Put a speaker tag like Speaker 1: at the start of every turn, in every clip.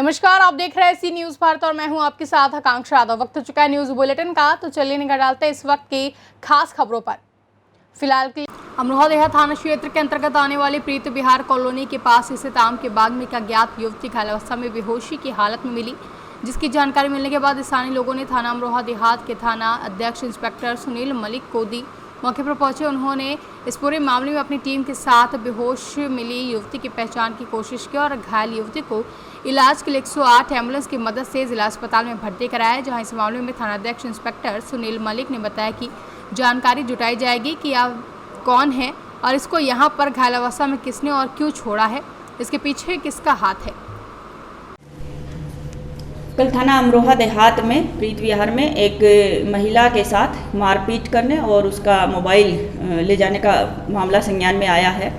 Speaker 1: नमस्कार, आप देख रहे हैं सी न्यूज भारत और मैं हूं आपके साथ आकांक्षा यादव। वक्त हो चुका है न्यूज बुलेटिन का, तो चलिए निगाह डालते हैं इस वक्त की खास खबरों पर। फिलहाल के अमरोहा देहा थाना क्षेत्र के अंतर्गत आने वाली प्रीत विहार कॉलोनी के पास स्थित आम के बाग में एक अज्ञात युवती घायलावस्था में बेहोशी की हालत में मिली, जिसकी जानकारी मिलने के बाद स्थानीय लोगों ने थाना अमरोहा देहात के थाना अध्यक्ष इंस्पेक्टर सुनील मलिक को दी। मौके पर पहुंचे उन्होंने इस पूरे मामले में अपनी टीम के साथ बेहोश मिली युवती की पहचान की कोशिश की और घायल युवती को इलाज के लिए 108 एम्बुलेंस की मदद से जिला अस्पताल में भर्ती कराया, जहां इस मामले में थानाध्यक्ष इंस्पेक्टर सुनील मलिक ने बताया कि जानकारी जुटाई जाएगी कि आप कौन है और इसको यहां पर घायलावस्था में किसने और क्यों छोड़ा है, इसके पीछे किसका हाथ है।
Speaker 2: कल थाना अमरोहा देहात में प्रीत विहार में एक महिला के साथ मारपीट करने और उसका मोबाइल ले जाने का मामला संज्ञान में आया है।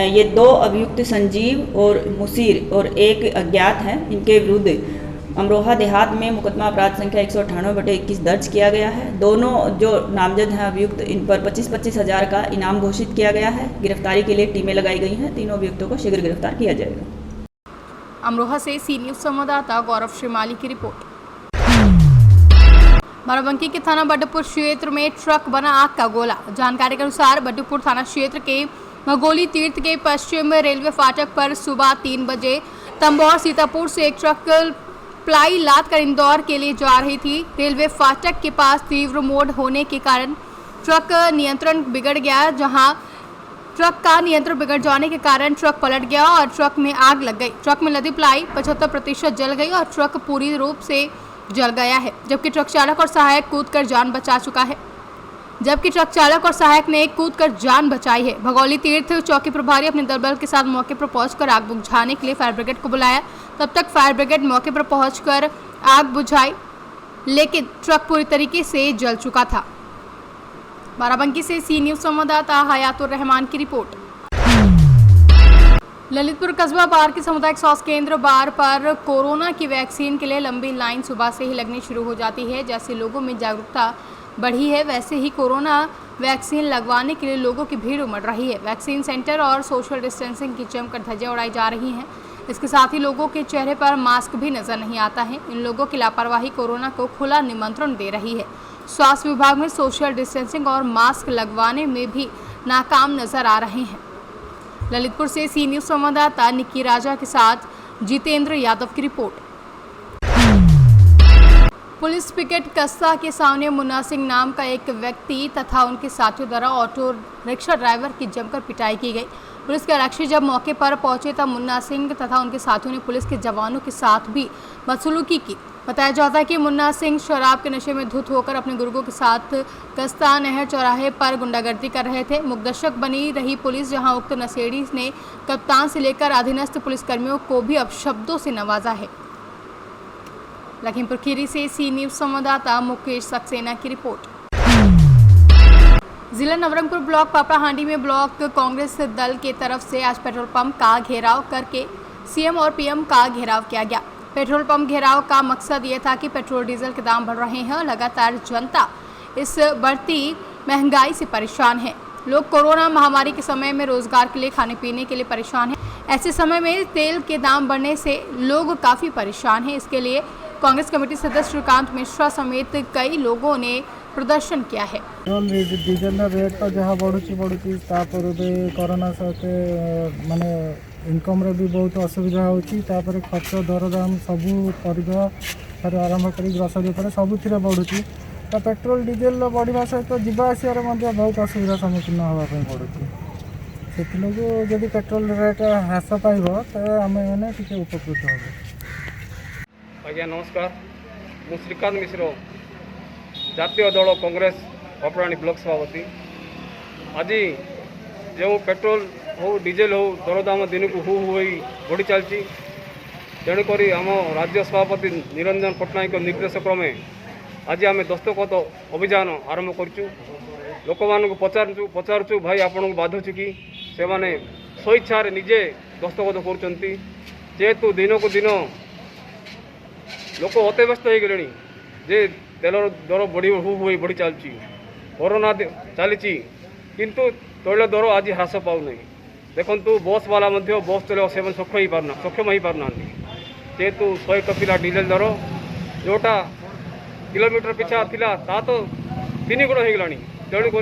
Speaker 2: ये दो अभियुक्त संजीव और मुसीर और एक अज्ञात हैं। इनके विरुद्ध अमरोहा देहात में मुकदमा अपराध संख्या 198/21 दर्ज किया गया है। दोनों जो नामजद हैं अभियुक्त, इन पर 25-25 हज़ार का इनाम घोषित किया गया है। गिरफ्तारी के लिए टीमें लगाई गई हैं। तीनों अभियुक्तों को शीघ्र गिरफ्तार किया जाएगा।
Speaker 1: अमरोहा से सी न्यूज संवाददाता गौरव श्रीमाली की रिपोर्ट। बाराबंकी के थाना बड्डपुर क्षेत्र में ट्रक बना आग का गोला। जानकारी के अनुसार बड्डपुर थाना क्षेत्र के मगोली तीर्थ के पश्चिम रेलवे फाटक पर सुबह 3 बजे तंबौर सीतापुर से एक ट्रक प्लाई लाद कर इंदौर के लिए जा रही थी। रेलवे फाटक के पास तीव्र मोड़ होने के कारण ट्रक नियंत्रण बिगड़ गया, जहां ट्रक का नियंत्रण बिगड़ जाने के कारण ट्रक पलट गया और ट्रक में आग लग गई। ट्रक में लदी प्लाई 75% जल गई और ट्रक पूरी रूप से जल गया है, जबकि ट्रक चालक और सहायक कूदकर जान बचा चुका है। जबकि ट्रक चालक और सहायक ने कूदकर जान बचाई है। भगौली तीर्थ चौकी प्रभारी अपने दलबल के साथ मौके पर पहुंचकर आग बुझाने के लिए फायर ब्रिगेड को बुलाया। तब तक फायर ब्रिगेड मौके पर पहुंचकर आग बुझाई, लेकिन ट्रक पूरी तरीके से जल चुका था। बाराबंकी से सी न्यूज संवाददाता हयातुर रहमान की रिपोर्ट। ललितपुर कस्बा बार के सामुदायिक स्वास्थ्य केंद्र बार पर कोरोना की वैक्सीन के लिए लंबी लाइन सुबह से ही लगनी शुरू हो जाती है। जैसे लोगों में जागरूकता बढ़ी है, वैसे ही कोरोना वैक्सीन लगवाने के लिए लोगों की भीड़ उमड़ रही है। वैक्सीन सेंटर और सोशल डिस्टेंसिंग की जमकर धज्जियां उड़ाई जा रही हैं। इसके साथ ही लोगों के चेहरे पर मास्क भी नजर नहीं आता है। इन लोगों की लापरवाही कोरोना को खुला निमंत्रण दे रही है। स्वास्थ्य विभाग में सोशल डिस्टेंसिंग और मास्क लगवाने में भी नाकाम नजर आ रहे हैं। ललितपुर से सी न्यूज संवाददाता निक्की राजा के साथ जितेंद्र यादव की रिपोर्ट। पुलिस पिकेट कस्ता के सामने मुन्ना सिंह नाम का एक व्यक्ति तथा उनके साथियों द्वारा ऑटो रिक्शा ड्राइवर की जमकर पिटाई की गई। पुलिस के आरक्षी जब मौके पर पहुंचे तब मुन्ना सिंह तथा उनके साथियों ने पुलिस के जवानों के साथ भी बदसलूकी की। बताया जाता है कि मुन्ना सिंह शराब के नशे में धुत होकर अपने गुर्गों के साथ कस्ता नहर चौराहे पर गुंडागर्दी कर रहे थे। मुकदर्शक बनी रही पुलिस, जहां उक्त नशेड़ी ने कप्तान से लेकर अधीनस्थ पुलिसकर्मियों को भी अपशब्दों से नवाजा है। लखीमपुर खीरी से सी न्यूज संवाददाता मुकेश सक्सेना की रिपोर्ट। जिला नवरंगपुर ब्लॉक पापड़ाहांडी में ब्लॉक कांग्रेस दल के तरफ से आज पेट्रोल पंप का घेराव करके सीएम और पीएम का घेराव किया गया। पेट्रोल पंप घेराव का मकसद ये था कि पेट्रोल डीजल के दाम बढ़ रहे हैं और लगातार जनता इस बढ़ती महंगाई से परेशान है। लोग कोरोना महामारी के समय में रोजगार के लिए, खाने पीने के लिए परेशान हैं। ऐसे समय में तेल के दाम बढ़ने से लोग काफ़ी परेशान हैं। इसके लिए कांग्रेस कमेटी सदस्य श्रीकांत मिश्रा समेत कई लोगों ने प्रदर्शन किया है।
Speaker 3: डीजल रेट तो जहाँ बढ़ुची कोरोना सहित माने इनकम रे भी बहुत असुविधा होची। खर्च दरदाम सबू परिवा आरंभ कर ग्रोसरी पर सबुथिरे बढ़ुची। तो पेट्रोल डीजेल बढ़ा सहित जावास बहुत असुविधा सम्मुखीन होगापी पड़ुची। से जदि पेट्रोल रेट ह्रास पाइब तो आम मैंने उपकृत हो।
Speaker 4: आज्ञा नमस्कार, मु श्रीकांत मिश्र, जातीय दल कांग्रेस पापड़ाहांडी ब्लॉक सभापति। आज जो पेट्रोल हो डीजेल हो दरदाम दिन को हु बढ़ी चलती, तेणुक आम राज्य सभापति निरंजन पट्टनायक निर्देश क्रमे आज आम दस्तखत अभियान आरंभ करूँ। लोक मान पचारूँ भाई आपन को बाधुची कि से मैंने स्वेच्छार निजे दस्तखत करेतु दिन को दिन लोक अतव्यस्त हो गले जे तेल दर बढ़ी चलती, कोरोना चली किंतु तैल दर आज ह्रास पाऊना। देखु बस वाला बस चल सक्षम हो पारना जेहेतु 100 टपिला डीजेल दर जोटा किलोमीटर पिछा थिला ता तो 3 गुण हो गलानी तेणुक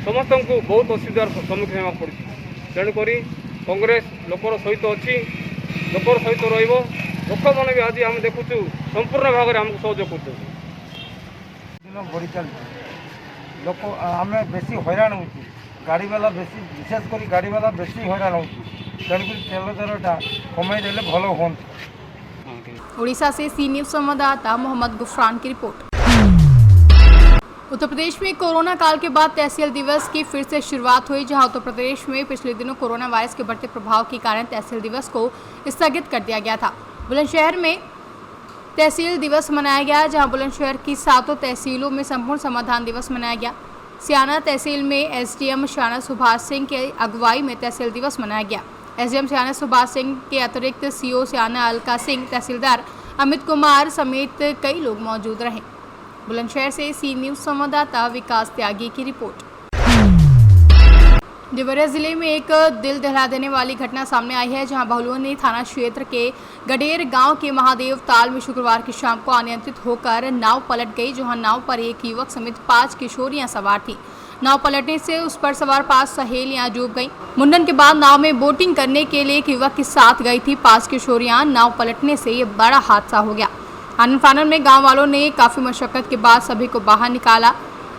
Speaker 4: समस्त को बहुत असुविधार सम्मुखीन होगा पड़ी तेणुक कांग्रेस लोकर सहित अच्छी लोकर सहित रहिबो लोक मैंने भी आज आम देखुचु संपूर्ण भाव में आमको सहयोग कर
Speaker 5: दिन बढ़ी चलती लोक आम बेसी हैरान हो गाड़ी वाला बेसी विशेषकर गाड़ी वाला बेसी हैरान हो तेणुक तेल दरटा कमाई देले भल हो।
Speaker 1: उड़ीसा से सी न्यूज संवाददाता मोहम्मद गुफरान की रिपोर्ट। उत्तर प्रदेश में कोरोना काल के बाद तहसील दिवस की फिर से शुरुआत हुई, जहां उत्तर प्रदेश में पिछले दिनों कोरोना वायरस के बढ़ते प्रभाव के कारण तहसील दिवस को स्थगित कर दिया गया था। बुलंदशहर में तहसील दिवस मनाया गया, जहां बुलंदशहर की 7 तहसीलों में संपूर्ण समाधान दिवस मनाया गया। सियाना तहसील में एसडीएम सियाना सुभाष सिंह के अगुवाई में तहसील दिवस मनाया गया। एसडीएम सियाना सुभाष सिंह के अतिरिक्त सीओ सियाना अलका सिंह, तहसीलदार अमित कुमार समेत कई लोग मौजूद रहे। बुलंदशहर से सी न्यूज संवाददाता विकास त्यागी की रिपोर्ट। देवरिया जिले में एक दिल दहला देने वाली घटना सामने आई है, जहां बहुलवनी थाना क्षेत्र के गडेर गांव के महादेव ताल में शुक्रवार की शाम को अनियंत्रित होकर नाव पलट गई, जहां नाव पर एक युवक समेत 5 किशोरियां सवार थीं। नाव पलटने से उस पर सवार 5 सहेलियां डूब गईं। मुंडन के बाद नाव में बोटिंग करने के लिए एक युवक के साथ गई थी 5 किशोरियां। नाव पलटने से ये बड़ा हादसा हो गया। आनन फानन में गांव वालों ने काफ़ी मशक्कत के बाद सभी को बाहर निकाला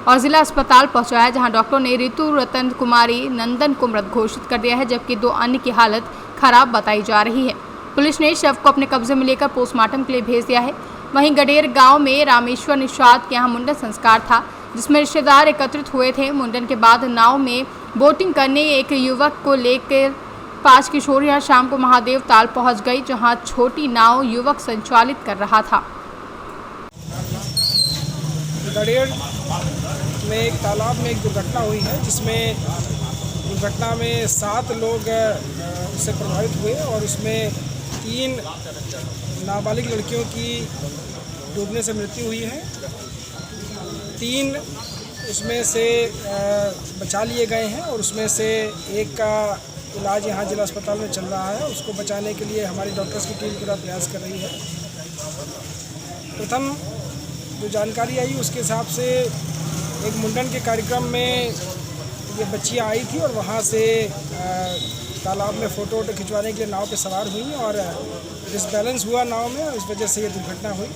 Speaker 1: और जिला अस्पताल पहुंचाया, जहां डॉक्टरों ने ऋतु रतन कुमारी नंदन को मृत घोषित कर दिया है, जबकि 2 अन्य की हालत खराब बताई जा रही है। पुलिस ने शव को अपने कब्जे में लेकर पोस्टमार्टम के लिए भेज दिया है। वहीं गडेर गांव में रामेश्वर निषाद के यहाँ मुंडन संस्कार था, जिसमें रिश्तेदार एकत्रित हुए थे। मुंडन के बाद नाव में बोटिंग करने एक युवक को लेकर 5 किशोरियां शाम को महादेव ताल पहुंच गई, जहां छोटी नाव युवक संचालित कर रहा था।
Speaker 6: गडेर में एक तालाब में एक दुर्घटना हुई है, जिसमें दुर्घटना में 7 लोग उससे प्रभावित हुए और उसमें 3 नाबालिग लड़कियों की डूबने से मृत्यु हुई है। 3 उसमें से बचा लिए गए हैं और उसमें से एक का इलाज यहाँ जिला अस्पताल में चल रहा है। उसको बचाने के लिए हमारी डॉक्टर्स की टीम पूरा प्रयास कर रही है। प्रथम जो जानकारी आई उसके हिसाब से एक मुंडन के कार्यक्रम में ये बच्चियाँ आई थी और वहाँ से तालाब में फ़ोटो खिंचवाने के लिए नाव पे सवार हुई और डिसबैलेंस हुआ नाव में, इस वजह से ये दुर्घटना हुई।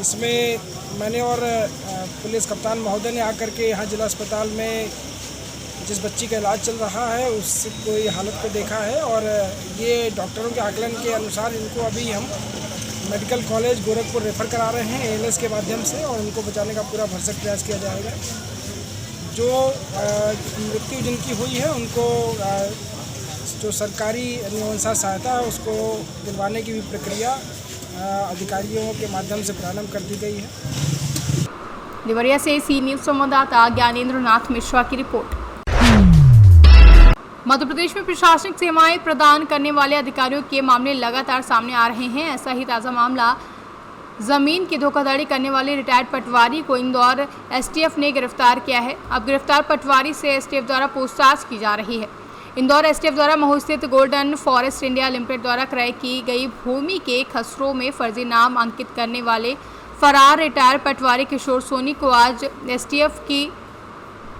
Speaker 6: इसमें मैंने और पुलिस कप्तान महोदय ने आकर के यहाँ जिला अस्पताल में जिस बच्ची का इलाज चल रहा है उसको ये हालत को देखा है और ये डॉक्टरों के आकलन के अनुसार इनको अभी हम मेडिकल कॉलेज गोरखपुर रेफ़र करा रहे हैं एएलएस के माध्यम से और उनको बचाने का पूरा भरसक प्रयास किया जाएगा। जो मृत्यु जिनकी हुई है उनको जो सरकारी निवांसा सहायता है उसको दिलवाने की भी प्रक्रिया अधिकारियों के माध्यम से प्रारंभ कर दी गई है।
Speaker 1: देवरिया से सी न्यूज संवाददाता ज्ञानेंद्र नाथ मिश्रा की रिपोर्ट। मध्य प्रदेश में प्रशासनिक सेवाएं प्रदान करने वाले अधिकारियों के मामले लगातार सामने आ रहे हैं। ऐसा ही ताज़ा मामला जमीन की धोखाधड़ी करने वाले रिटायर्ड पटवारी को इंदौर एसटीएफ ने गिरफ्तार किया है। अब गिरफ्तार पटवारी से एसटीएफ द्वारा पूछताछ की जा रही है। इंदौर एसटीएफ द्वारा महू स्थित गोल्डन फॉरेस्ट इंडिया लिमिटेड द्वारा क्रय की गई भूमि के खसरों में फर्जी नाम अंकित करने वाले फरार रिटायर्ड पटवारी किशोर सोनी को आज एसटीएफ की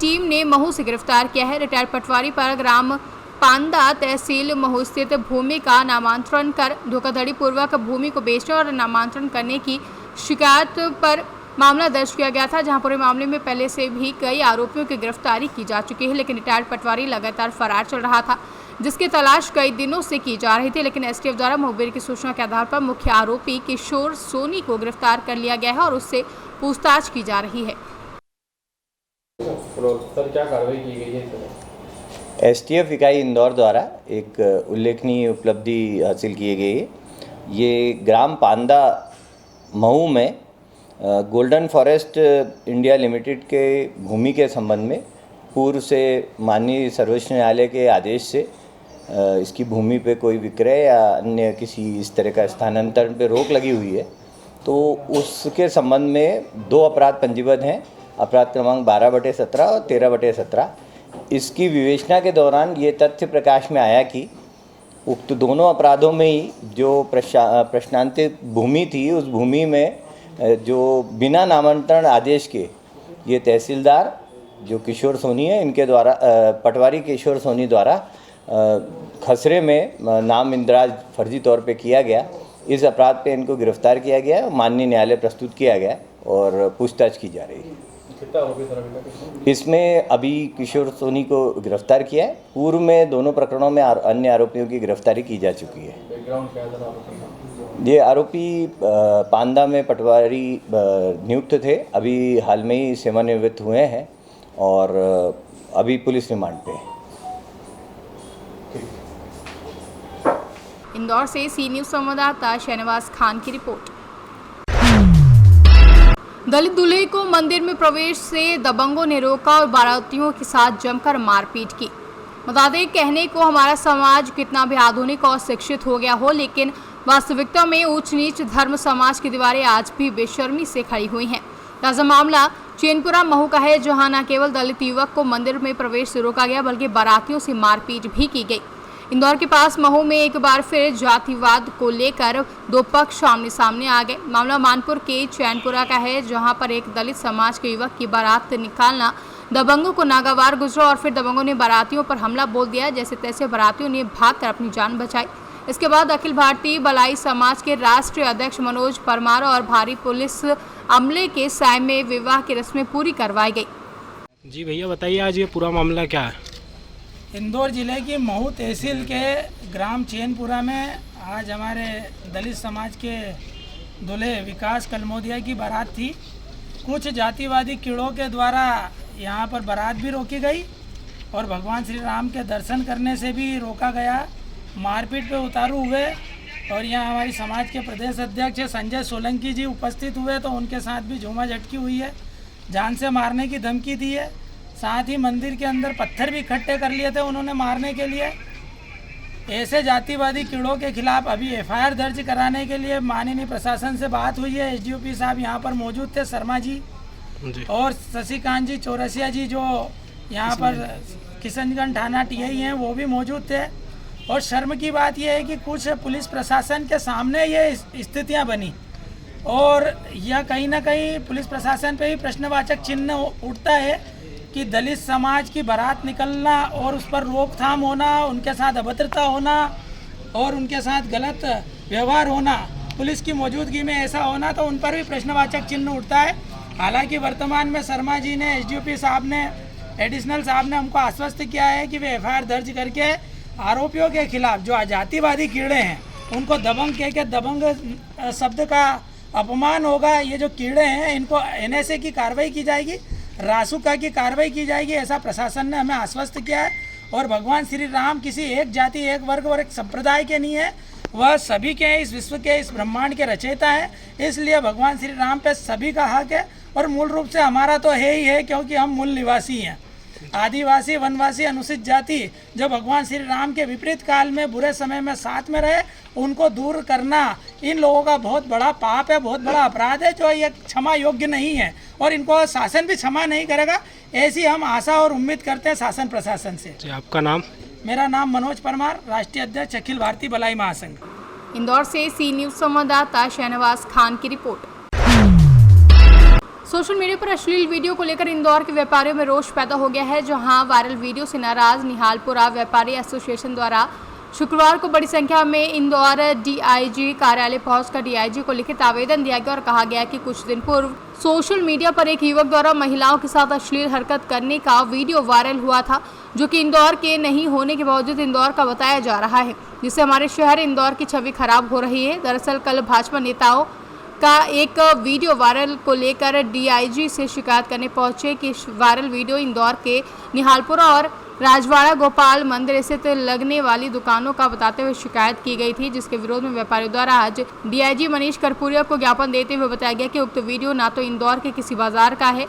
Speaker 1: टीम ने महू से गिरफ्तार किया है। रिटायर्ड पटवारी पर ग्राम पांदा तहसील महू स्थित भूमि का नामांतरण कर धोखाधड़ी पूर्वक भूमि को बेचने और नामांतरण करने की शिकायत पर मामला दर्ज किया गया था, जहां पूरे मामले में पहले से भी कई आरोपियों की गिरफ्तारी की जा चुकी है। लेकिन रिटायर्ड पटवारी लगातार फरार चल रहा था, जिसकी तलाश कई दिनों से की जा रही थी। लेकिन एसटीएफ द्वारा मुखबिर की सूचना के आधार पर मुख्य आरोपी किशोर सोनी को गिरफ्तार कर लिया गया है और उससे पूछताछ की जा रही है।
Speaker 7: सर, क्या कार्रवाई की गई है?
Speaker 8: एसटीएफ इकाई इंदौर द्वारा एक उल्लेखनीय उपलब्धि हासिल की गई है। ये ग्राम पांदा महू में गोल्डन फॉरेस्ट इंडिया लिमिटेड के भूमि के संबंध में पूर्व से माननीय सर्वोच्च न्यायालय के आदेश से इसकी भूमि पे कोई विक्रय या अन्य किसी इस तरह का स्थानांतरण पे रोक लगी हुई है, तो उसके संबंध में 2 अपराध पंजीबद्ध हैं, अपराध क्रमांक 12/17 और 13/17। इसकी विवेचना के दौरान ये तथ्य प्रकाश में आया कि उक्त दोनों अपराधों में ही जो प्रश्नांतित भूमि थी, उस भूमि में जो बिना नामांतरण आदेश के ये तहसीलदार जो किशोर सोनी है, इनके द्वारा पटवारी किशोर सोनी द्वारा खसरे में नाम इंदराज फर्जी तौर पे किया गया। इस अपराध पे इनको गिरफ्तार किया गया है, माननीय न्यायालय प्रस्तुत किया गया और पूछताछ की जा रही है। इसमें अभी किशोर सोनी को गिरफ्तार किया है। पूर्व में दोनों प्रकरणों में अन्य आरोपियों की गिरफ्तारी की जा चुकी है। ये आरोपी पांदा में पटवारी नियुक्त थे, अभी हाल में ही सेवानिवृत्त हुए हैं और अभी पुलिस रिमांड पे है।
Speaker 1: इंदौर से सी न्यूज संवाददाता शहनवाज खान की रिपोर्ट। दलित दूल्हे को मंदिर में प्रवेश से दबंगों ने रोका और बारातियों के साथ जमकर मारपीट की। बता दें, कहने को हमारा समाज कितना भी आधुनिक और शिक्षित हो गया हो, लेकिन वास्तविकता में ऊंच नीच धर्म समाज की दीवारें आज भी बेशर्मी से खड़ी हुई हैं। ताज़ा मामला चैनपुरा महू का है, जहां न केवल दलित युवक को मंदिर में प्रवेश से रोका गया, बल्कि बारातियों से मारपीट भी की गई। इंदौर के पास महू में एक बार फिर जातिवाद को लेकर दो पक्ष आमने सामने आ गए। मामला मानपुर के चैनपुरा का है, जहां पर एक दलित समाज के युवक की बारात निकालना दबंगों को नागवार गुजरा और फिर दबंगों ने बारातियों पर हमला बोल दिया। जैसे तैसे बारातियों ने भागकर अपनी जान बचाई। इसके बाद अखिल भारतीय बलाई समाज के राष्ट्रीय अध्यक्ष मनोज परमार और भारी पुलिस अमले के साय में विवाह की रस्में पूरी करवाई गई।
Speaker 6: जी भैया बताइए, आज ये पूरा मामला क्या है?
Speaker 9: इंदौर जिले की महू तहसील के ग्राम चैनपुरा में आज हमारे दलित समाज के दूल्हे विकास कलमोदिया की बारात थी। कुछ जातिवादी कीड़ों के द्वारा यहाँ पर बारात भी रोकी गई और भगवान श्री राम के दर्शन करने से भी रोका गया। मारपीट पे उतारू हुए और यहाँ हमारी समाज के प्रदेश अध्यक्ष संजय सोलंकी जी उपस्थित हुए, तो उनके साथ भी झूमा झटकी हुई है, जान से मारने की धमकी दी है। साथ ही मंदिर के अंदर पत्थर भी इकट्ठे कर लिए थे उन्होंने मारने के लिए। ऐसे जातिवादी कीड़ों के खिलाफ अभी एफआईआर दर्ज कराने के लिए माननीय प्रशासन से बात हुई है। एसडीओपी साहब यहाँ पर मौजूद थे, शर्मा जी और शशिकांत जी चौरसिया जी जो यहाँ पर किशनगंज थाना टीआई हैं, वो भी मौजूद थे। और शर्म की बात यह है कि कुछ पुलिस प्रशासन के सामने ये स्थितियाँ बनी और यह कहीं ना कहीं पुलिस प्रशासन पे ही प्रश्नवाचक चिन्ह उठता है कि दलित समाज की बारात निकलना और उस पर रोकथाम होना, उनके साथ अभद्रता होना और उनके साथ गलत व्यवहार होना, पुलिस की मौजूदगी में ऐसा होना, तो उन पर भी प्रश्नवाचक चिन्ह उठता है। हालांकि वर्तमान में शर्मा जी ने, एसडीओपी साहब ने, एडिशनल साहब ने हमको आश्वस्त किया है कि वे एफआईआर दर्ज करके आरोपियों के खिलाफ जो जातिवादी कीड़े हैं उनको दबंग कह के, दबंग शब्द का अपमान होगा। ये जो कीड़े हैं इनको एनएसए की कार्रवाई की जाएगी, रासुका की कार्रवाई की जाएगी, ऐसा प्रशासन ने हमें आश्वस्त किया है। और भगवान श्री राम किसी एक जाति, एक वर्ग और एक संप्रदाय के नहीं है, वह सभी के, इस विश्व के, इस ब्रह्मांड के रचयिता है। इसलिए भगवान श्री राम पे सभी का हक है और मूल रूप से हमारा तो है ही है, क्योंकि हम मूल निवासी हैं। आदिवासी, वनवासी, अनुसूचित जाति जो भगवान श्री राम के विपरीत काल में बुरे समय में साथ में रहे, उनको दूर करना इन लोगों का बहुत बड़ा पाप है, बहुत बड़ा अपराध है, जो ये क्षमा योग्य नहीं है और इनको शासन भी क्षमा नहीं करेगा। ऐसी हम आशा और उम्मीद करते हैं शासन प्रशासन से।
Speaker 6: आपका नाम?
Speaker 9: मेरा नाम मनोज परमार, राष्ट्रीय अध्यक्ष अखिल भारतीय बलाई महासंघ।
Speaker 1: इंदौर से सी न्यूज संवाददाता शहनवाज खान की रिपोर्ट। सोशल मीडिया पर अश्लील वीडियो को लेकर इंदौर के व्यापारियों में रोष पैदा हो गया है, जहां वायरल वीडियो से नाराज निहालपुरा व्यापारी एसोसिएशन द्वारा शुक्रवार को बड़ी संख्या में इंदौर डीआईजी कार्यालय पहुंचकर डीआईजी को लिखित आवेदन दिया गया और कहा गया कि कुछ दिन पूर्व सोशल मीडिया पर एक युवक द्वारा महिलाओं के साथ अश्लील हरकत करने का वीडियो वायरल हुआ था, जो कि इंदौर के नहीं होने के बावजूद इंदौर का बताया जा रहा है, जिससे हमारे शहर इंदौर की छवि खराब हो रही है। दरअसल कल भाजपा नेताओं का एक वीडियो वायरल को लेकर डीआईजी से शिकायत करने पहुंचे कि वायरल वीडियो इंदौर के निहालपुरा और राजवाड़ा गोपाल मंदिर स्थित लगने वाली दुकानों का बताते हुए शिकायत की गई थी, जिसके विरोध में व्यापारियों द्वारा आज डीआईजी मनीष कर्पूरिया को ज्ञापन देते हुए बताया गया कि उक्त वीडियो ना तो इंदौर के किसी बाजार का है,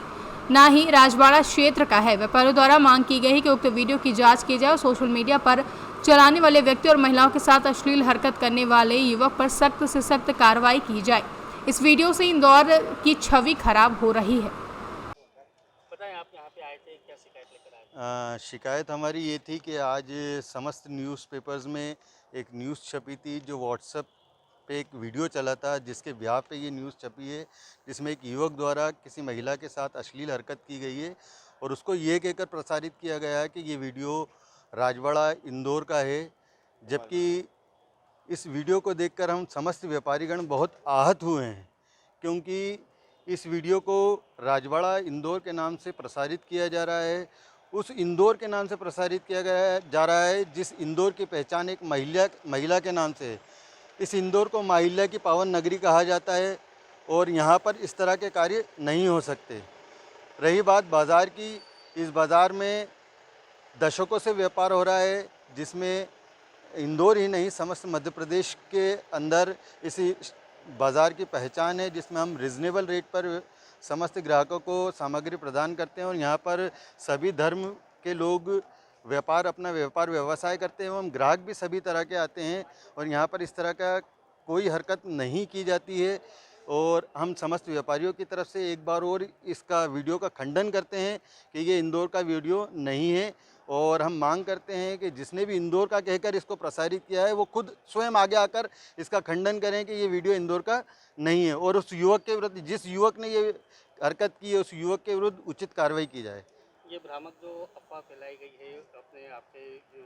Speaker 1: ना ही राजवाड़ा क्षेत्र का है। व्यापारियों द्वारा मांग की गई कि उक्त वीडियो की जाँच की जाए और सोशल मीडिया पर चलाने वाले व्यक्ति और महिलाओं के साथ अश्लील हरकत करने वाले युवक पर सख्त से सख्त कार्रवाई की जाए। इस वीडियो से इंदौर की छवि खराब हो रही है।
Speaker 10: बताएं, आप यहाँ पे आए थे, क्या शिकायत लेकर आए शिकायत हमारी ये थी कि आज समस्त न्यूज़पेपर्स में एक न्यूज़ छपी थी, जो व्हाट्सएप पे एक वीडियो चला था जिसके ब्याह पे ये न्यूज़ छपी है, जिसमें एक युवक द्वारा किसी महिला के साथ अश्लील हरकत की गई है और उसको ये कहकर प्रसारित किया गया है कि ये वीडियो राजवाड़ा इंदौर का है। जबकि इस वीडियो को देखकर हम समस्त व्यापारीगण बहुत आहत हुए हैं, क्योंकि इस वीडियो को राजवाड़ा इंदौर के नाम से प्रसारित किया जा रहा है, उस इंदौर के नाम से प्रसारित किया जा रहा है जिस इंदौर की पहचान एक महिला के नाम से है। इस इंदौर को महिला की पावन नगरी कहा जाता है और यहाँ पर इस तरह के कार्य नहीं हो सकते। रही बात बाज़ार की, इस बाज़ार में दशकों से व्यापार हो रहा है, जिसमें इंदौर ही नहीं समस्त मध्य प्रदेश के अंदर इसी बाज़ार की पहचान है, जिसमें हम रिजनेबल रेट पर समस्त ग्राहकों को सामग्री प्रदान करते हैं और यहाँ पर सभी धर्म के लोग अपना व्यापार व्यवसाय करते हैं एवं ग्राहक भी सभी तरह के आते हैं और यहाँ पर इस तरह का कोई हरकत नहीं की जाती है। और हम समस्त व्यापारियों की तरफ से एक बार और इसका वीडियो का खंडन करते हैं कि ये इंदौर का वीडियो नहीं है और हम मांग करते हैं कि जिसने भी इंदौर का कहकर इसको प्रसारित किया है वो खुद स्वयं आगे आकर इसका खंडन करें कि ये वीडियो इंदौर का नहीं है और उस युवक के विरुद्ध, जिस युवक ने ये हरकत की है, उस युवक के विरुद्ध उचित कार्रवाई की जाए।
Speaker 11: ये भ्रामक जो अफवाह फैलाई गई है अपने आपके जो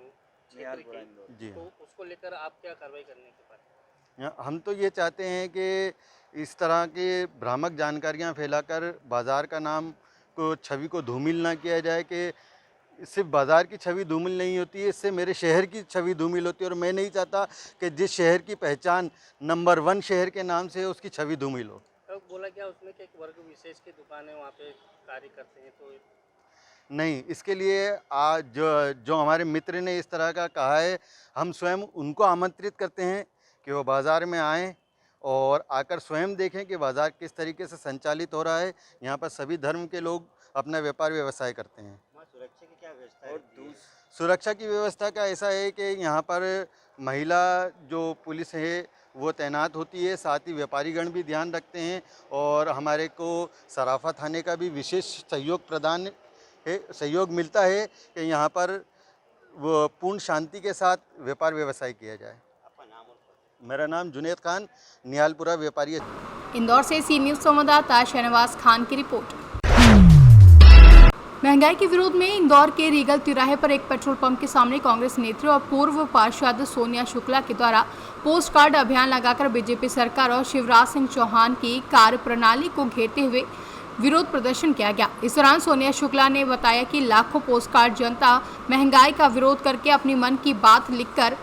Speaker 11: क्षेत्र की,
Speaker 10: जी,
Speaker 11: तो उसको लेकर आप क्या कार्रवाई करने के बाद?
Speaker 10: हम तो ये चाहते हैं कि इस तरह के भ्रामक जानकारियाँ फैलाकर बाज़ार का नाम को, छवि को धूमिल ना किया जाए कि सिर्फ बाज़ार की छवि धूमिल नहीं होती है, इससे मेरे शहर की छवि धूमिल होती है और मैं नहीं चाहता कि जिस शहर की पहचान नंबर 1 शहर के नाम से है उसकी छवि धूमिल हो।
Speaker 11: तो बोला गया उसमें कि एक वर्ग विशेष की दुकान है, वहाँ पे कार्य करते हैं, तो
Speaker 10: नहीं, इसके लिए आज जो हमारे मित्र ने इस तरह का कहा है, हम स्वयं उनको आमंत्रित करते हैं कि वो बाज़ार में आएँ और आकर स्वयं देखें कि बाज़ार किस तरीके से संचालित हो रहा है। यहाँ पर सभी धर्म के लोग अपना व्यापार व्यवसाय करते हैं।
Speaker 11: सुरक्षा की क्या व्यवस्था है?
Speaker 10: सुरक्षा की व्यवस्था का ऐसा है कि यहाँ पर महिला जो पुलिस है वो तैनात होती है, साथ ही व्यापारीगण भी ध्यान रखते हैं और हमारे को सराफा थाने का भी विशेष सहयोग मिलता है कि यहाँ पर वो पूर्ण शांति के साथ व्यापार व्यवसाय किया जाए। मेरा नाम जुनेद खान, निहालपुरा व्यापारी।
Speaker 1: इंदौर से सी न्यूज़ संवाददाता शहनवाज खान की रिपोर्ट। महंगाई के विरोध में इंदौर के रीगल तिराहे पर एक पेट्रोल पंप के सामने कांग्रेस नेत्री और पूर्व पार्षद सोनिया शुक्ला के द्वारा पोस्ट कार्ड अभियान लगाकर बीजेपी सरकार और शिवराज सिंह चौहान की कार्यप्रणाली को घेरते हुए विरोध प्रदर्शन किया गया। इस दौरान सोनिया शुक्ला ने बताया कि लाखों पोस्ट कार्ड जनता महंगाई का विरोध करके अपनी मन की बात लिखकर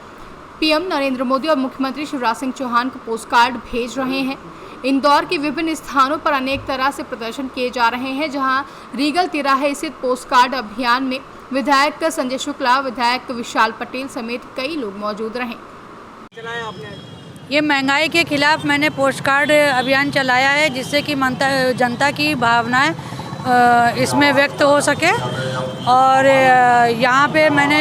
Speaker 1: पीएम नरेंद्र मोदी और मुख्यमंत्री शिवराज सिंह चौहान को पोस्ट कार्ड भेज रहे हैं। इंदौर के विभिन्न स्थानों पर अनेक तरह से प्रदर्शन किए जा रहे हैं, जहां रीगल तिराहे स्थित पोस्ट कार्ड अभियान में विधायक संजय शुक्ला, विधायक विशाल पटेल समेत कई लोग मौजूद रहे।
Speaker 12: ये महंगाई के खिलाफ मैंने पोस्ट कार्ड अभियान चलाया है, जिससे कि जनता की भावनाएं इसमें व्यक्त हो सके और यहाँ पे मैंने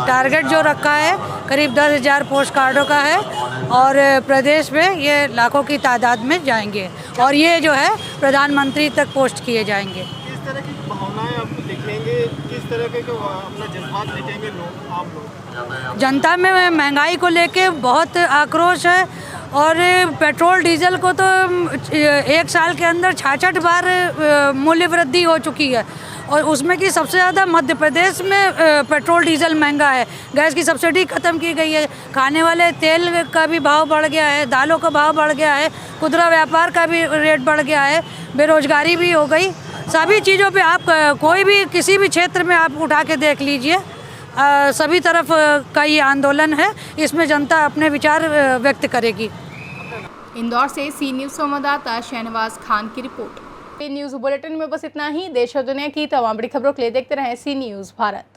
Speaker 12: टारगेट जो रखा है करीब 10,000 पोस्ट कार्डों का है और प्रदेश में ये लाखों की तादाद में जाएंगे और ये जो है प्रधानमंत्री तक पोस्ट किए जाएंगे।
Speaker 5: किस तरह की भावनाएं आप लिखेंगे, किस तरह के अपना जज्बात लिखेंगे लोग, आप लोग?
Speaker 12: जनता में महंगाई को लेके बहुत आक्रोश है और पेट्रोल डीजल को तो 1 साल के अंदर 66 बार मूल्य वृद्धि हो चुकी है और उसमें कि सबसे ज़्यादा मध्य प्रदेश में पेट्रोल डीजल महंगा है। गैस की सब्सिडी ख़त्म की गई है, खाने वाले तेल का भी भाव बढ़ गया है, दालों का भाव बढ़ गया है, खुदरा व्यापार का भी रेट बढ़ गया है, बेरोजगारी भी हो गई। सभी चीज़ों पे आप कोई भी किसी भी क्षेत्र में आप उठा के देख लीजिए, सभी तरफ का ये आंदोलन है, इसमें जनता अपने विचार व्यक्त करेगी।
Speaker 1: इंदौर से सी न्यूज़ संवाददाता शहनवाज खान की रिपोर्ट। न्यूज़ बुलेटिन में बस इतना ही। देश और दुनिया की तमाम बड़ी खबरों के लिए देखते रहें सी न्यूज़ भारत।